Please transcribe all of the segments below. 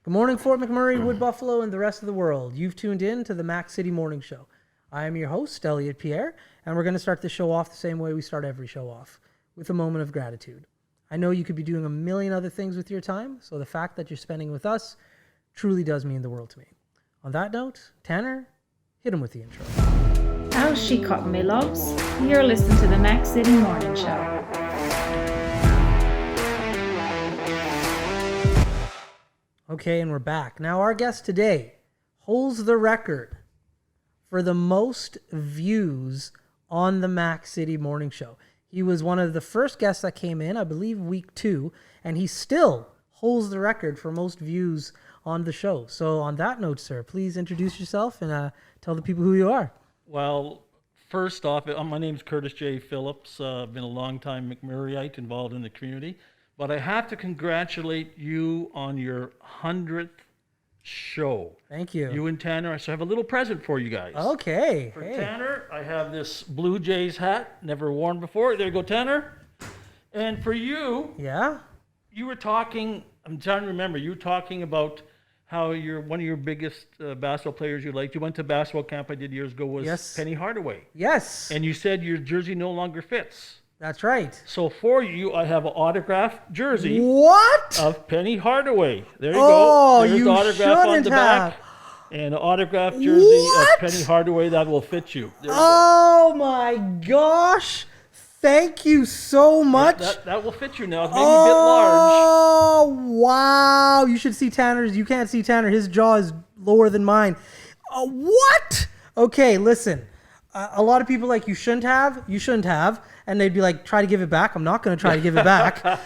Good morning, Fort McMurray, Wood Buffalo, and the rest of the world. You've tuned in to the Mac City Morning Show. I am your host, Elliot Pierre, and we're going to start the show off the same way we start every show off, with a moment of gratitude. I know you could be doing a million other things with your time, so the fact that you're spending with us truly does mean the world to me. On that note, Tanner, hit him with the intro. How's she cotton, me loves? You're listening to the Mac City Morning Show. Okay, and we're back. Now, our guest today holds the record for the most views on the Mac City Morning Show. He was one of the first guests that came in, I believe, week 2, and he still holds the record for most views on the show. So on that note, sir, please introduce yourself and tell the people who you are. Well, first off, my name's Curtis J. Phillips. I've been a long-time McMurrayite involved in the community. But I have to congratulate you on your 100th show. Thank you. You and Tanner. So I have a little present for you guys. Okay. For Tanner, I have this Blue Jays hat, never worn before. There you go, Tanner. And for you, you were talking, I'm trying to remember, you were talking about how one of your biggest basketball players you liked. You went to basketball camp I did years ago was Penny Hardaway. Yes. And you said your jersey no longer fits. That's right. So for you, I have an autographed jersey. What? Of Penny Hardaway. There you go. Oh, There's you the autograph on the back. And an autographed jersey of Penny Hardaway that will fit you. Oh my gosh. Thank you so much. That will fit you now. It's maybe a bit large. Oh, wow. You should see Tanner's. You can't see Tanner. His jaw is lower than mine. What? Okay, listen. A lot of people like, you shouldn't have, and they'd be like, try to give it back. I'm not going to try to give it back.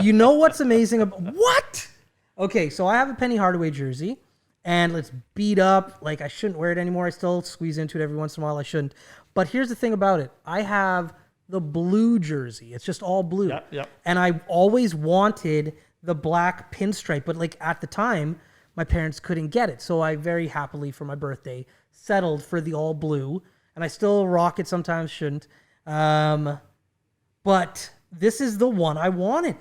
You know what's amazing about, what? Okay, so I have a Penny Hardaway jersey, and it's beat up. Like, I shouldn't wear it anymore. I still squeeze into it every once in a while. I shouldn't. But here's the thing about it. I have the blue jersey. It's just all blue. Yep. And I always wanted the black pinstripe, but like at the time, my parents couldn't get it. So I very happily, for my birthday, settled for the all blue. And I still rock it sometimes, shouldn't. But this is the one I wanted.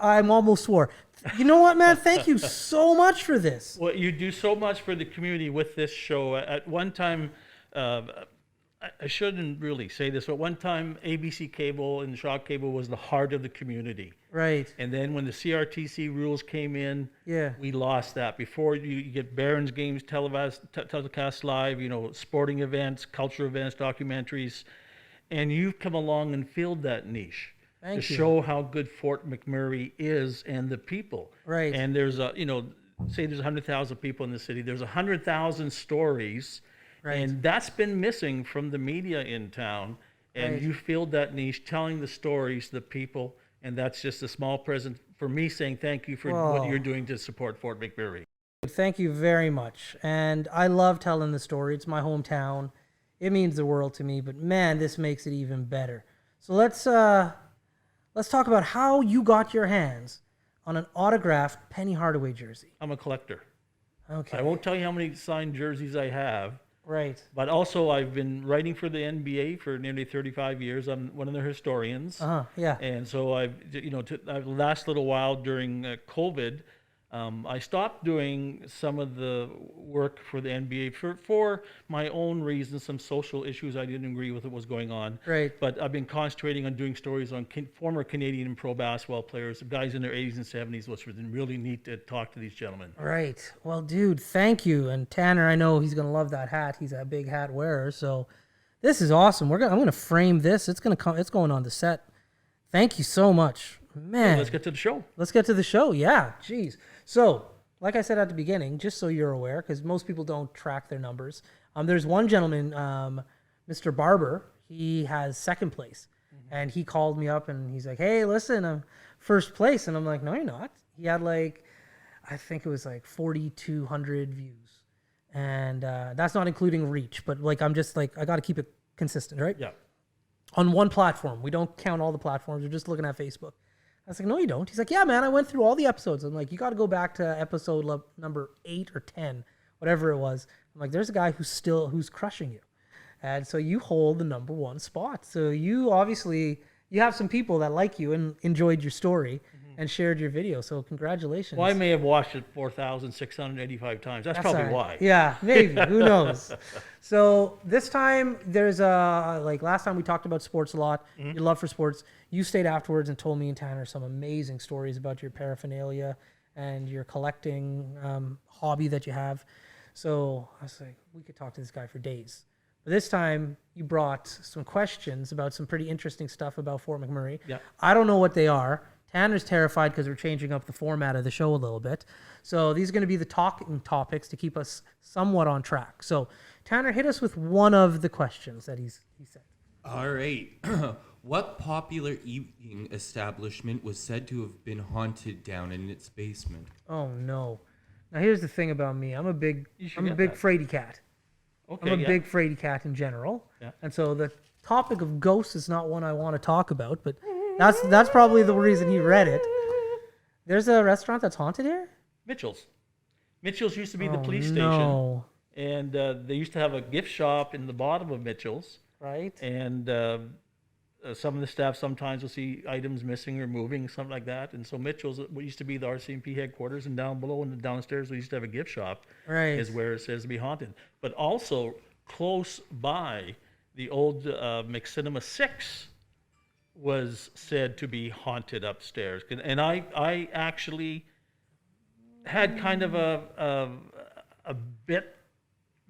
I'm almost swore. You know what, man? Thank you so much for this. Well, you do so much for the community with this show. At one time, I shouldn't really say this, but one time ABC Cable and Shock Cable was the heart of the community. Right. And then when the CRTC rules came in, yeah, we lost that. Before you get Barons games telecast live, sporting events, cultural events, documentaries, and you've come along and filled that niche to show how good Fort McMurray is and the people. Right. And there's say there's 100,000 people in the city. There's 100,000 stories. Right. And that's been missing from the media in town. And you filled that niche, telling the stories, the people, and that's just a small present for me saying thank you for what you're doing to support Fort McMurray. Thank you very much. And I love telling the story. It's my hometown. It means the world to me, but man, this makes it even better. So let's talk about how you got your hands on an autographed Penny Hardaway jersey. I'm a collector. Okay. I won't tell you how many signed jerseys I have. Right. But also, I've been writing for the NBA for nearly 35 years. I'm one of their historians. Yeah. And so I've last little while during COVID, I stopped doing some of the work for the NBA for my own reasons, some social issues I didn't agree with what was going on. Right. But I've been concentrating on doing stories on former Canadian pro basketball players, guys in their 80s and 70s, which was really neat to talk to these gentlemen. Right. Well, dude, thank you. And Tanner, I know he's gonna love that hat. He's a big hat wearer. So this is awesome. I'm gonna frame this. It's going on the set. Thank you so much, man. Let's get to the show. Let's get to the show. Yeah. Jeez. So, like I said at the beginning, just so you're aware, because most people don't track their numbers, there's one gentleman, Mr. Barber, he has second place. Mm-hmm. And he called me up and he's like, hey, listen, I'm first place. And I'm like, no, you're not. He had I think it was 4,200 views. And that's not including reach, but I'm just I got to keep it consistent, right? Yeah. On one platform. We don't count all the platforms. We're just looking at Facebook. I was like, no, you don't. He's like, yeah, man, I went through all the episodes. I'm like, you got to go back to episode number 8 or 10, whatever it was. I'm like, there's a guy who's crushing you. And so you hold the number 1 spot. So you obviously, you have some people that like you and enjoyed your story. Mm-hmm. and shared your video. So congratulations. Well, I may have watched it 4,685 times. That's probably all right. why. Yeah, maybe. Who knows? So this time, there's like last time we talked about sports a lot, your love for sports. You stayed afterwards and told me and Tanner some amazing stories about your paraphernalia and your collecting hobby that you have. So I was like, we could talk to this guy for days. But this time, you brought some questions about some pretty interesting stuff about Fort McMurray. Yeah. I don't know what they are. Tanner's terrified because we're changing up the format of the show a little bit. So these are going to be the talking topics to keep us somewhat on track. So Tanner, hit us with one of the questions that he said. All right. What popular eating establishment was said to have been haunted down in its basement? Oh no! Now here's the thing about me. I'm a big that. fraidy cat. Okay, I'm a big fraidy cat in general. Yeah. And so the topic of ghosts is not one I want to talk about, but that's probably the reason he read it. There's a restaurant that's haunted here? Mitchell's. Mitchell's used to be the police No. station. And they used to have a gift shop in the bottom of Mitchell's. Right? And some of the staff sometimes will see items missing or moving, something like that. And so Mitchell's, what used to be the RCMP headquarters, and down below and downstairs we used to have a gift shop. Right. Is where it says to be haunted. But also close by, the old McCinema 6 was said to be haunted upstairs. And I actually had kind of a bit,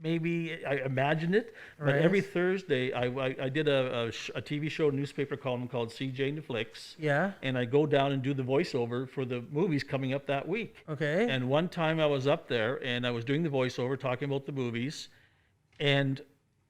maybe I imagined it, but Right. every Thursday I did a TV show, newspaper column called CJ and the Flicks. Yeah. And I go down and do the voiceover for the movies coming up that week. Okay. And one time I was up there and I was doing the voiceover talking about the movies, and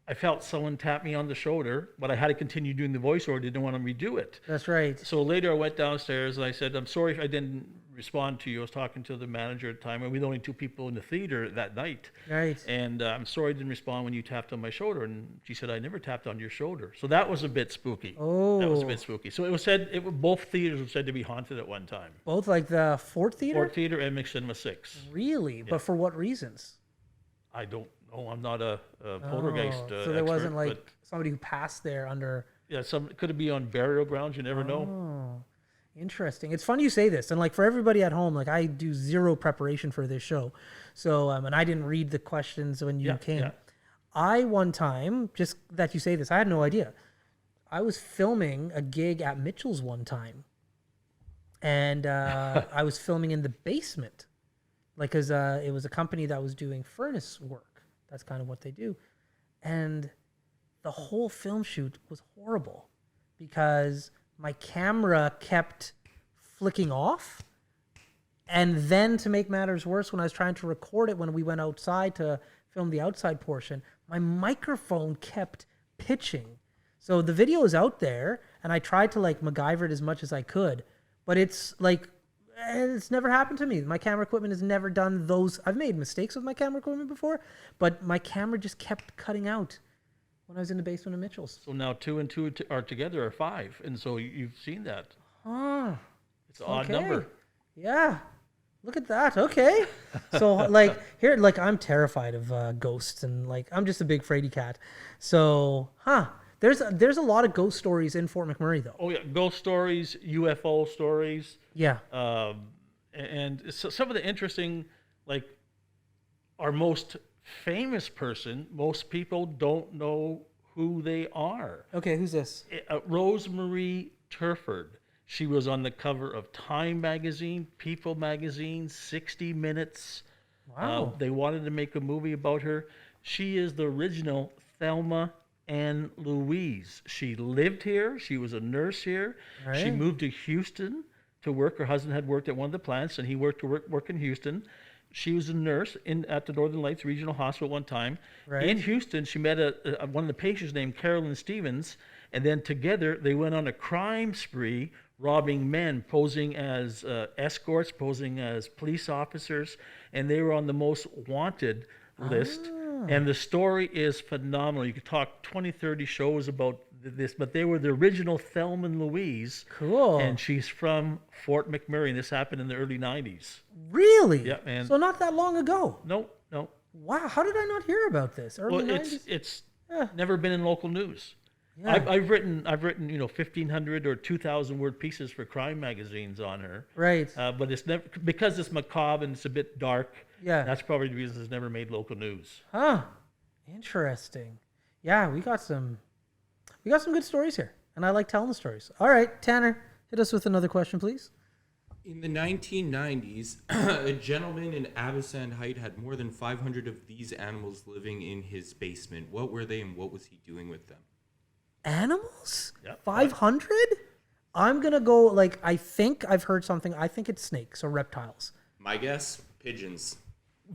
I felt someone tap me on the shoulder, but I had to continue doing the voiceover, didn't want to redo it. That's right. So later I went downstairs and I said, I'm sorry if I didn't respond to you. I was talking to the manager at the time, and we were the only two people in the theater that night. Right. And I'm sorry I didn't respond when you tapped on my shoulder. And she said, I never tapped on your shoulder. So that was a bit spooky. Oh. That was a bit spooky. So it was said, both theaters were said to be haunted at one time. Both like the Fort Theater? Fort Theater and McCinema 6. Really? But for what reasons? I don't know. I'm not a poltergeist so there wasn't expert, like but somebody who passed there under... yeah, could it be on burial grounds? You never know. Oh, interesting. It's funny you say this. And like for everybody at home, like I do zero preparation for this show. So, and I didn't read the questions when you came. Yeah. I one time, just that you say this, I had no idea. I was filming a gig at Mitchell's one time. And I was filming in the basement. Like, cause it was a company that was doing furnace work. That's kind of what they do. And the whole film shoot was horrible because my camera kept flicking off. And then to make matters worse, when I was trying to record it, when we went outside to film the outside portion, my microphone kept pitching. So the video is out there and I tried to like MacGyver it as much as I could, but it's like, it's never happened to me. My camera equipment has never done those. I've made mistakes with my camera equipment before, but my camera just kept cutting out when I was in the basement of Mitchell's. So now 2 and 2 are together are 5. And so you've seen that. Huh. It's an odd Okay. number. Yeah. Look at that. Okay. So like here, like I'm terrified of ghosts and like I'm just a big fraidy cat. So, there's a lot of ghost stories in Fort McMurray though. Oh yeah, ghost stories, UFO stories. Yeah. And so some of the interesting, like our most famous person, most people don't know who they are. Okay, who's this? Rosemarie Turford. She was on the cover of Time magazine, People magazine, 60 Minutes. Wow. They wanted to make a movie about her. She is the original Thelma and Louise. She lived here. She was a nurse here. Right. She moved to Houston to work. Her husband had worked at one of the plants, and he worked in Houston. She was a nurse at the Northern Lights Regional Hospital one time. Right. In Houston, she met one of the patients named Carolyn Stevens, and then together they went on a crime spree, robbing men, posing as escorts, posing as police officers, and they were on the most wanted list. And the story is phenomenal. You could talk 20, 30 shows about this, but they were the original Thelma and Louise. Cool. And she's from Fort McMurray, and this happened in the early 90s. Really? Yeah, and so not that long ago. No. Wow. How did I not hear about this? Early Well, 90s? it's never been in local news. Yeah. I've written 1,500 or 2,000 word pieces for crime magazines on her. Right. But it's never, because it's macabre and it's a bit dark. Yeah. That's probably the reason it's never made local news. Huh. Interesting. Yeah, we got some good stories here, and I like telling the stories. All right, Tanner, hit us with another question, please. In the 1990s, a gentleman in Abasand Height had more than 500 of these animals living in his basement. What were they and what was he doing with them? Animals? Yep. 500? I'm going to go, like, I think I've heard something. I think it's snakes or reptiles. My guess, pigeons.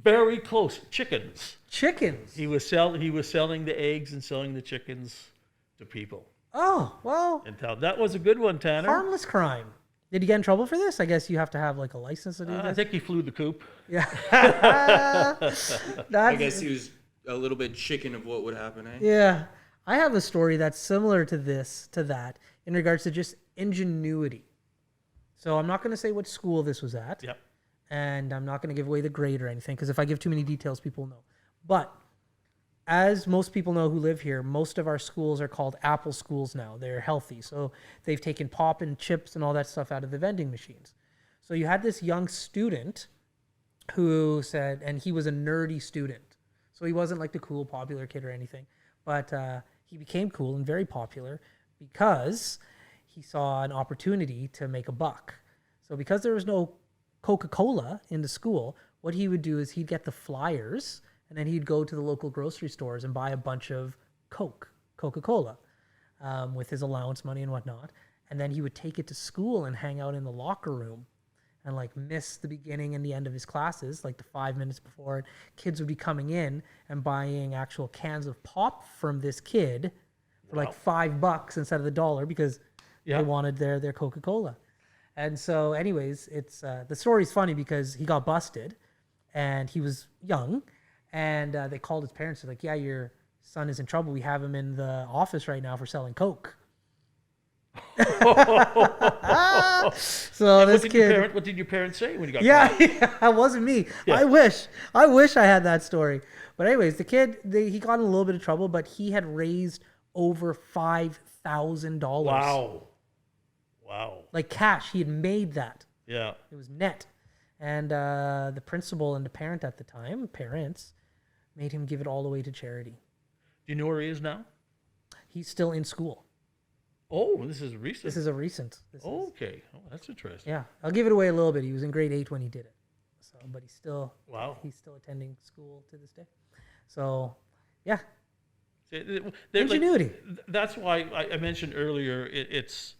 Very close. Chickens. Chickens? He was selling the eggs and selling the chickens to people Oh, well, in town. That was a good one, Tanner. harmless crime. Did he get in trouble for this? I guess you have to have, like, a license to do I this. think he flew the coop. Yeah. I guess he was a little bit chicken of what would happen, eh? Yeah. I have a story that's similar to that, in regards to just ingenuity. So I'm not going to say what school this was at. Yep. And I'm not going to give away the grade or anything, because if I give too many details, people will know. But as most people know who live here, most of our schools are called Apple schools now. They're healthy. So they've taken pop and chips and all that stuff out of the vending machines. So you had this young student who said, and he was a nerdy student. So he wasn't like the cool, popular kid or anything. But he became cool and very popular because he saw an opportunity to make a buck. So because there was no Coca-Cola in the school, what he would do is he'd get the flyers and then he'd go to the local grocery stores and buy a bunch of Coca-Cola, with his allowance money and whatnot. And then he would take it to school and hang out in the locker room and like miss the beginning and the end of his classes, like the 5 minutes before. Kids would be coming in and buying actual cans of pop from this kid for like $5 instead of the $1 because they wanted their Coca-Cola. And so anyways, it's the story's funny because he got busted and he was young, and they called his parents. They're like, yeah, your son is in trouble. We have him in the office right now for selling Coke. So this kid. What did your parents say when you got Yeah, caught? yeah, that wasn't me. Yeah. I wish I had that story. But anyways, the kid, he got in a little bit of trouble, but he had raised over $5,000. Wow. Like cash. He had made that. Yeah. It was net. And the principal and the parents made him give it all away to charity. Do you know where he is now? He's still in school. Oh, this is recent. This is a recent. Okay. Oh, that's interesting. Yeah. I'll give it away a little bit. He was in grade 8 when he did it. So, but he's still attending school to this day. So, yeah. Ingenuity. That's why I mentioned earlier, it's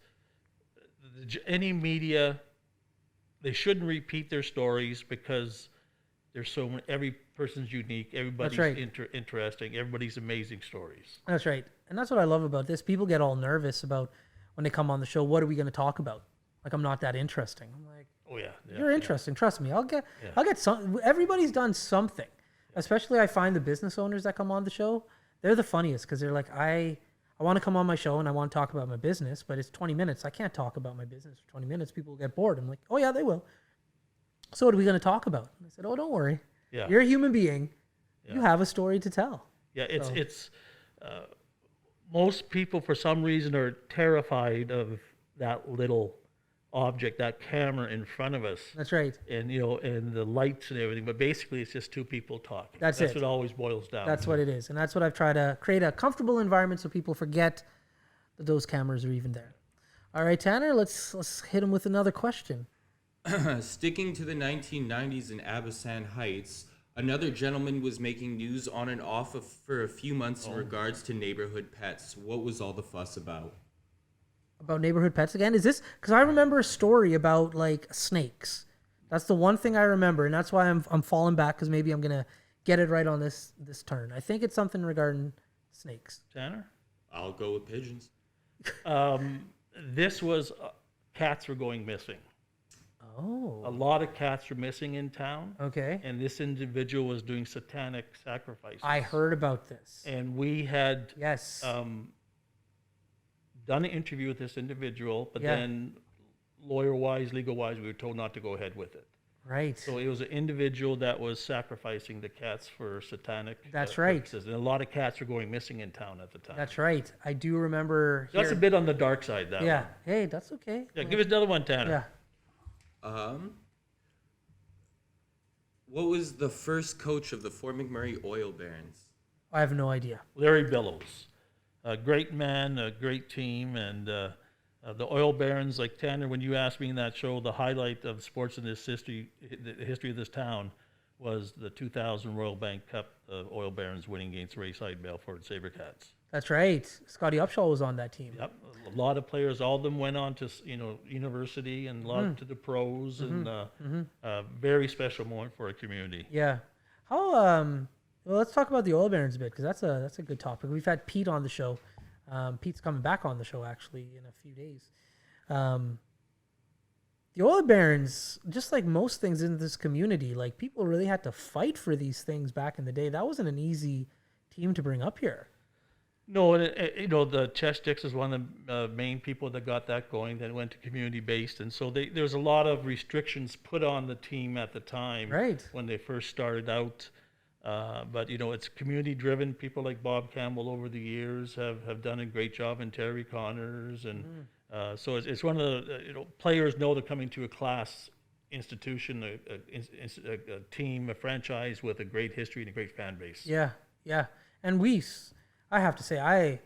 any media, they shouldn't repeat their stories because there's so many, every person's unique, everybody's interesting, everybody's amazing stories. That's right. And that's what I love about this. People get all nervous about when they come on the show, what are we going to talk about? Like, I'm not that interesting. I'm like, oh yeah, you're interesting. Trust me. I'll get some. Everybody's done something. Especially I find the business owners that come on the show, they're the funniest because they're like, I want to come on my show and I want to talk about my business, but it's 20 minutes. I can't talk about my business for 20 minutes. People will get bored. I'm like, oh yeah, they will. So what are we going to talk about? And I said, oh, don't worry. Yeah. You're a human being. Yeah. You have a story to tell. Yeah, it's most people for some reason are terrified of that little object, that camera in front of us. That's right. And and the lights and everything, but basically it's just two people talking. That's what it always boils down. That's what it is. And that's what I've tried to create, a comfortable environment so people forget that those cameras are even there. All right, Tanner, let's hit him with another question. Sticking to the 1990s in Abasand Heights, another gentleman was making news on and off for a few months in regards to neighborhood pets. What was all the fuss about? About neighborhood pets again? Is this because I remember a story about like snakes? That's the one thing I remember, and that's why I'm falling back, because maybe I'm gonna get it right on this turn. I think it's something regarding snakes. Tanner? I'll go with pigeons. This was cats were going missing. Oh. A lot of cats were missing in town. Okay. And this individual was doing satanic sacrifices. I heard about this. And we had done an interview with this individual, but then lawyer-wise, legal-wise, we were told not to go ahead with it. Right. So it was an individual that was sacrificing the cats for satanic That's right. purposes. And a lot of cats were going missing in town at the time. That's right. I do remember. That's a bit on the dark side, that Yeah. one. Hey, that's okay. Yeah, give us another one, Tanner. Yeah. What was the first coach of the Fort McMurray Oil Barons? I have no idea. Larry Billows. A great man, a great team, and the Oil Barons, like Tanner, when you asked me in that show, the highlight of sports in this history, the history of this town, was the 2000 Royal Bank Cup, the Oil Barons winning against Rayside, Belfort, Sabercats. That's right. Scotty Upshaw was on that team. Yep, a lot of players. All of them went on to university and a lot to the pros, and very special moment for our community. Yeah. How well, let's talk about the Oil Barons a bit, because that's a good topic. We've had Pete on the show. Pete's coming back on the show actually in a few days. The Oil Barons, just like most things in this community, like people really had to fight for these things back in the day. That wasn't an easy team to bring up here. No, and the Chess Sticks is one of the main people that got that going. That went to community based, and so there's a lot of restrictions put on the team at the time, Right. when they first started out. But it's community driven. People like Bob Campbell over the years have done a great job, and Terry Connors, and so it's one of the players know they're coming to a class institution, a team, a franchise with a great history and a great fan base. Yeah, yeah. And I have to say, I'm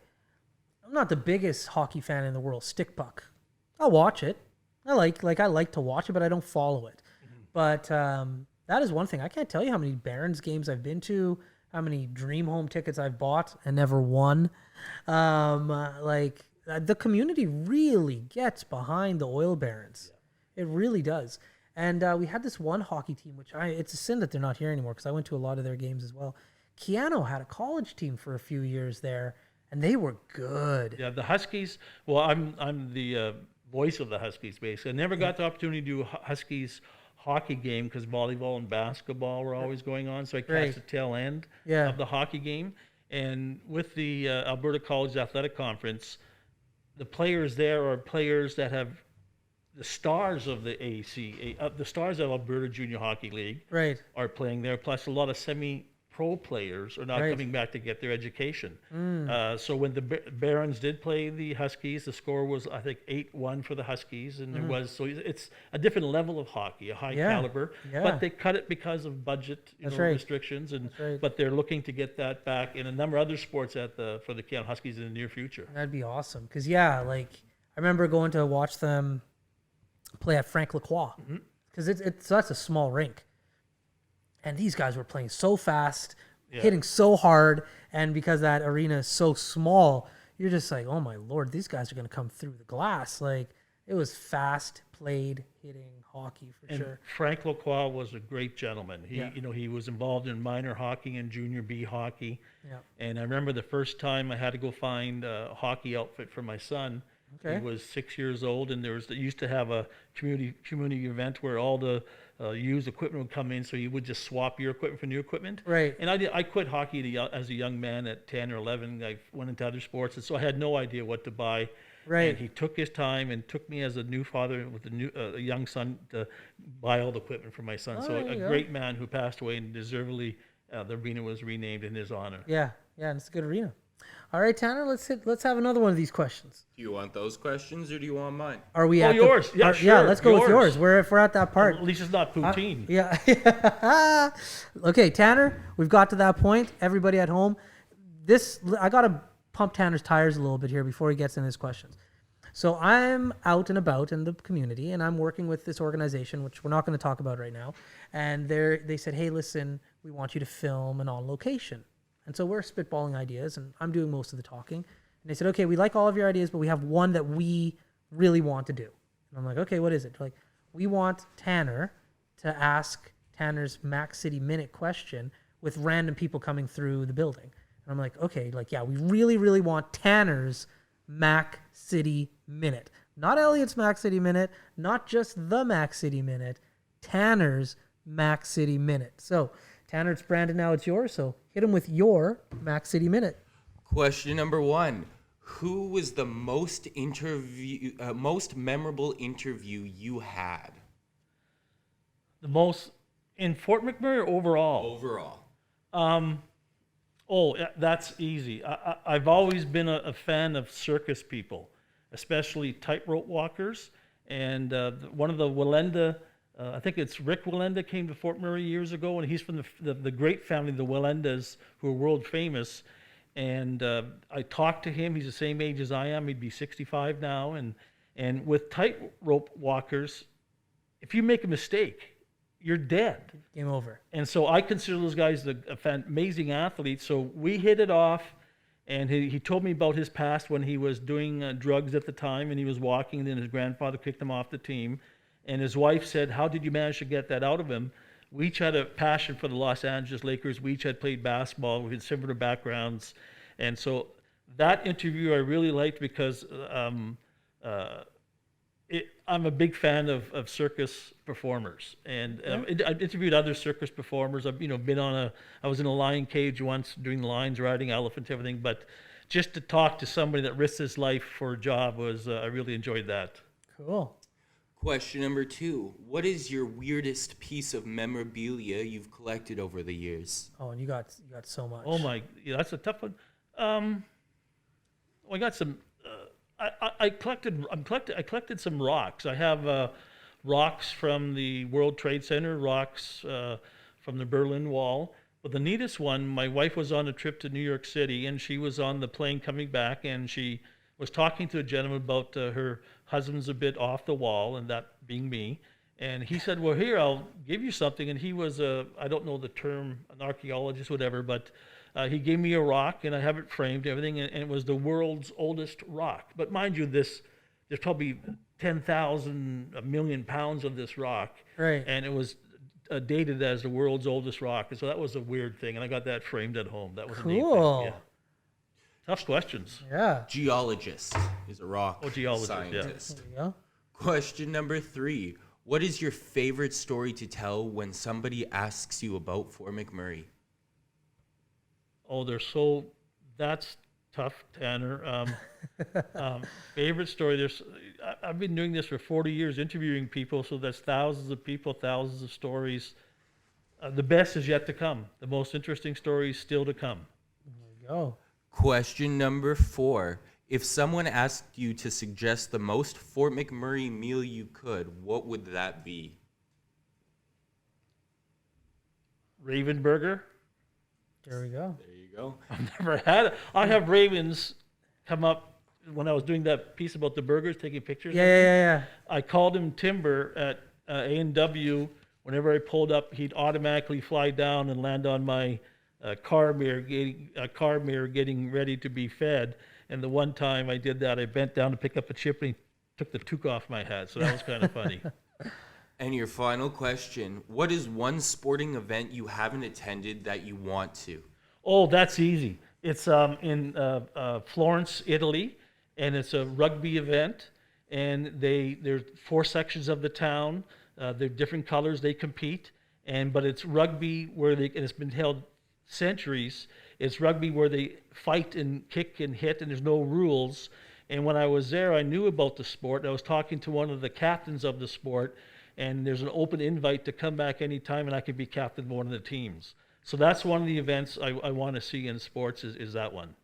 not the biggest hockey fan in the world. Stick puck, I'll watch it. I like to watch it, but I don't follow it. But that is one thing. I can't tell you how many Barons games I've been to, how many Dream Home tickets I've bought and never won. The community really gets behind the Oil Barons. Yeah. It really does. And we had this one hockey team, which it's a sin that they're not here anymore, because I went to a lot of their games as well. Keanu had a college team for a few years there, and they were good. Yeah, the Huskies. Well, I'm the voice of the Huskies, basically. I never got the opportunity to do a Huskies hockey game because volleyball and basketball were always going on, so I catch the tail end of the hockey game. And with the Alberta College Athletic Conference, the players there are players that have the stars of the AAC, the stars of Alberta Junior Hockey League, are playing there. Plus, a lot of semi-pro players are now coming back to get their education. So when the Barons did play the Huskies, the score was, I think, 8-1 for the Huskies, and it's a different level of hockey, a high caliber. But they cut it because of budget restrictions, but they're looking to get that back in a number of other sports for the Keanu Huskies in the near future. That'd be awesome, because I remember going to watch them play at Frank Lacroix, because that's a small rink, and these guys were playing so fast, hitting so hard, and because that arena is so small, you're just like, oh my Lord, these guys are going to come through the glass. Like, it was fast played hitting hockey for sure. Frank Lacroix was a great gentleman. He was involved in minor hockey and junior B hockey. And I remember the first time I had to go find a hockey outfit for my son. He was 6 years old, and they used to have a community event where all the used equipment would come in, so you would just swap your equipment for new equipment. Right. And I quit hockey as a young man at 10 or 11. I went into other sports, and so I had no idea what to buy. Right. And he took his time and took me as a new father with a young son to buy all the equipment for my son. So a great man who passed away, and deservedly the arena was renamed in his honor. Yeah, and it's a good arena. All right, Tanner, let's have another one of these questions. Do you want those questions or do you want mine? Are we at yours? Yeah, sure. Let's go with yours. If we're at that part. At least it's not poutine. Yeah. Okay, Tanner, we've got to that point. Everybody at home, I got to pump Tanner's tires a little bit here before he gets in his questions. So I'm out and about in the community, and I'm working with this organization, which we're not going to talk about right now. And they said, hey, listen, we want you to film and on location. And so we're spitballing ideas, and I'm doing most of the talking. And they said, okay, we like all of your ideas, but we have one that we really want to do. And I'm like, okay, what is it? They're like, we want Tanner to ask Tanner's Mac City Minute question with random people coming through the building. And I'm like, okay, we really, really want Tanner's Mac City Minute. Not Elliot's Mac City Minute, not just the Mac City Minute, Tanner's Mac City Minute. So, Tanner, it's Brandon now, it's yours, so hit him with your Mac City Minute. Question number 1. Who was the most memorable interview you had? The most in Fort McMurray or overall? Overall. Oh, yeah, that's easy. I've always been a fan of circus people, especially tightrope walkers. And one of the Willenda, I think it's Rick Willenda, came to Fort McMurray years ago, and he's from the great family, the Willendas, who are world famous. And I talked to him. He's the same age as I am. He'd be 65 now. And with tightrope walkers, if you make a mistake, you're dead. Game over. And so I consider those guys amazing athletes. So we hit it off, and he told me about his past when he was doing drugs at the time, and he was walking, and then his grandfather kicked him off the team. And his wife said, how did you manage to get that out of him? We each had a passion for the Los Angeles Lakers. We each had played basketball. We had similar backgrounds. And so that interview I really liked because I'm a big fan of circus performers, and I've interviewed other circus performers. I've been I was in a lion cage once doing the lions, riding elephants, everything. But just to talk to somebody that risked his life for a job was I really enjoyed that. Cool. Question number 2. What is your weirdest piece of memorabilia you've collected over the years? Oh, and you got so much. Oh my, yeah, that's a tough one. I got some. I collected some rocks. I have rocks from the World Trade Center, rocks from the Berlin Wall. But the neatest one, my wife was on a trip to New York City, and she was on the plane coming back, and she was talking to a gentleman about her husband's a bit off the wall, and that being me. And he said, well, here, I'll give you something. And he was I don't know the term, an archaeologist, whatever, but he gave me a rock, and I have it framed, everything, and it was the world's oldest rock. But mind you, there's probably 10,000, a million pounds of this rock. Right. And it was dated as the world's oldest rock. And so that was a weird thing, and I got that framed at home. That was a neat Cool. thing. Yeah. Tough questions. Yeah. Geologist is a rock geologist, scientist. There you go. Question number 3. What is your favorite story to tell when somebody asks you about Fort McMurray? Oh, that's tough, Tanner. Favorite story, I've been doing this for 40 years, interviewing people, so that's thousands of people, thousands of stories. The best is yet to come. The most interesting story is still to come. There you go. Question number 4. If someone asked you to suggest the most Fort McMurray meal you could, what would that be? Raven burger. There we go. There you go. I've never had it. I have ravens come up when I was doing that piece about the burgers, taking pictures. Yeah. I called him Timber at A&W. Whenever I pulled up, he'd automatically fly down and land on my car mirror getting ready to be fed. And the one time I did that, I bent down to pick up a chip, and he took the toque off my hat. So that was kind of funny. And your final question, what is one sporting event you haven't attended that you want to? Oh, that's easy. It's in Florence, Italy, and it's a rugby event. And there's 4 sections of the town. They're different colors. They compete, but it's rugby and it's been held centuries. It's rugby where they fight and kick and hit, and there's no rules. And when I was there, I knew about the sport. I was talking to one of the captains of the sport, and there's an open invite to come back anytime, and I could be captain of one of the teams. So that's one of the events I want to see in sports is that one.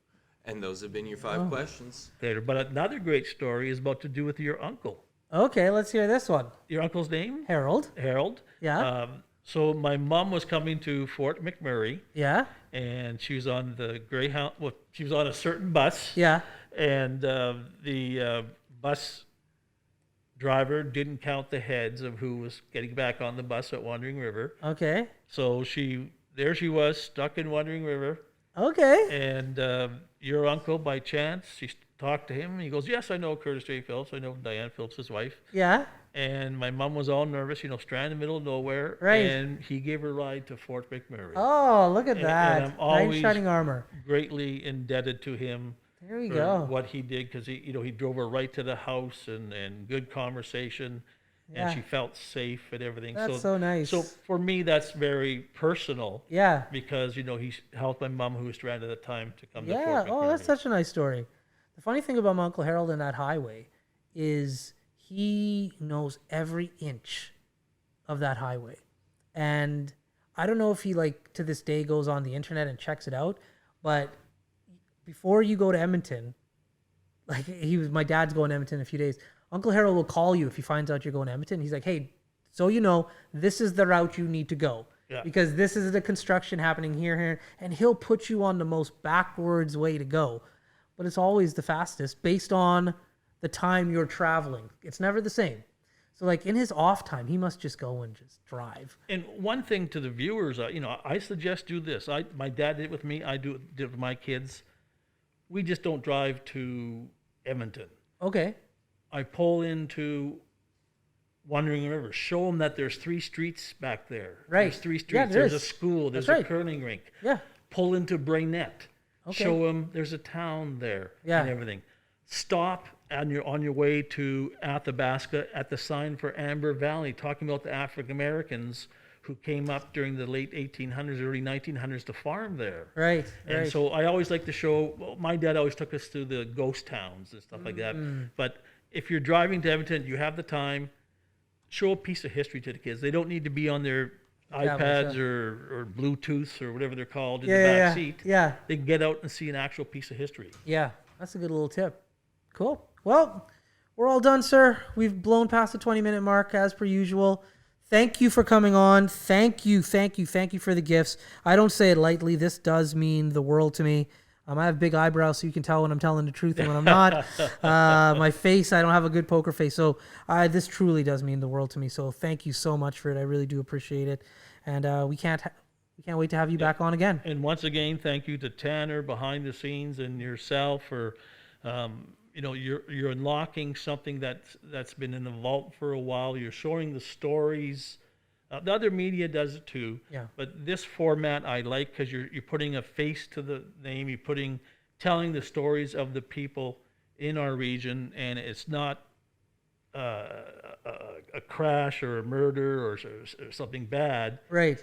And those have been your 5 questions. Later. But another great story is about to do with your uncle. Okay, let's hear this one. Your uncle's name? Harold. Harold. Yeah. So my mom was coming to Fort McMurray, Yeah. and she was on the Greyhound. Well, she was on a certain bus. Yeah. And the bus driver didn't count the heads of who was getting back on the bus at Wandering River. Okay. So there she was, stuck in Wandering River. Okay. And your uncle, by chance, she talked to him, and he goes, yes, I know Curtis J. Phillips. I know Diane Phillips' wife. Yeah. And my mom was all nervous, stranded in the middle of nowhere. Right. And he gave her a ride to Fort McMurray. Oh, look at And that. I'm Knight in always shining armor. greatly indebted to him There we for go. what he did, because he drove her right to the house and good conversation, Yeah. and she felt safe and everything. That's so nice. So for me, that's very personal. Yeah. Because he helped my mom, who was stranded at the time, to come to Fort Yeah. McMurray. Oh, that's such a nice story. The funny thing about my Uncle Harold and that highway is he knows every inch of that highway. And I don't know if he like to this day goes on the internet and checks it out, but before you go to Edmonton, like my dad's going to Edmonton in a few days. Uncle Harold will call you if he finds out you're going to Edmonton. He's like, hey, so you know, this is the route you need to go. Yeah. Because this is the construction happening here, and he'll put you on the most backwards way to go. But it's always the fastest based on the time you're traveling. It's never the same. So like in his off time, he must just go and just drive. And one thing to the viewers, I suggest do this. My dad did it with me. I did it with my kids. We just don't drive to Edmonton. Okay. I pull into Wandering River. Show them that there's 3 streets back there. Right. There's 3 streets. Yeah, there's a school. There's That's a right. curling rink. Yeah. Pull into Brainette. Okay. Show them there's a town there. Yeah. And everything. Stop on your way to Athabasca at the sign for Amber Valley, talking about the African Americans who came up during the late 1800s, early 1900s to farm there. Right. And so I always like to show, my dad always took us to the ghost towns and stuff like that. But if you're driving to Edmonton, you have the time, show a piece of history to the kids. They don't need to be on their iPads or Bluetooth or whatever they're called in the back seat. Yeah. They can get out and see an actual piece of history. Yeah. That's a good little tip. Cool. Well, we're all done, sir. We've blown past the 20-minute mark as per usual. Thank you for coming on. Thank you for the gifts. I don't say it lightly. This does mean the world to me. I have big eyebrows, so you can tell when I'm telling the truth and when I'm not. My face, I don't have a good poker face. So this truly does mean the world to me. So thank you so much for it. I really do appreciate it. And we can't wait to have you back on again. And once again, thank you to Tanner behind the scenes and yourself for, you're unlocking something that's been in the vault for a while. You're showing the stories. The other media does it too. Yeah. But this format I like because you're putting a face to the name. You're telling the stories of the people in our region, and it's not a crash or a murder or something bad. Right.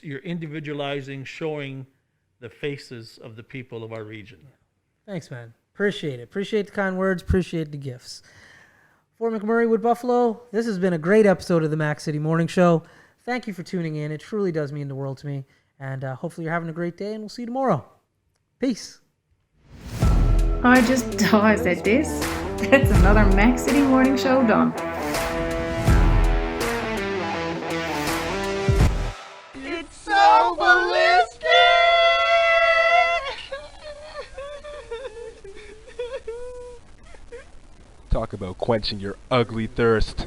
You're individualizing, showing the faces of the people of our region. Thanks, man. Appreciate it. Appreciate the kind words. Appreciate the gifts. Fort McMurray, Wood Buffalo, this has been a great episode of the Mac City Morning Show. Thank you for tuning in. It truly does mean the world to me. And hopefully you're having a great day, and we'll see you tomorrow. Peace. I said this. That's another Mac City Morning Show done. It's so ballistic! Talk about quenching your ugly thirst.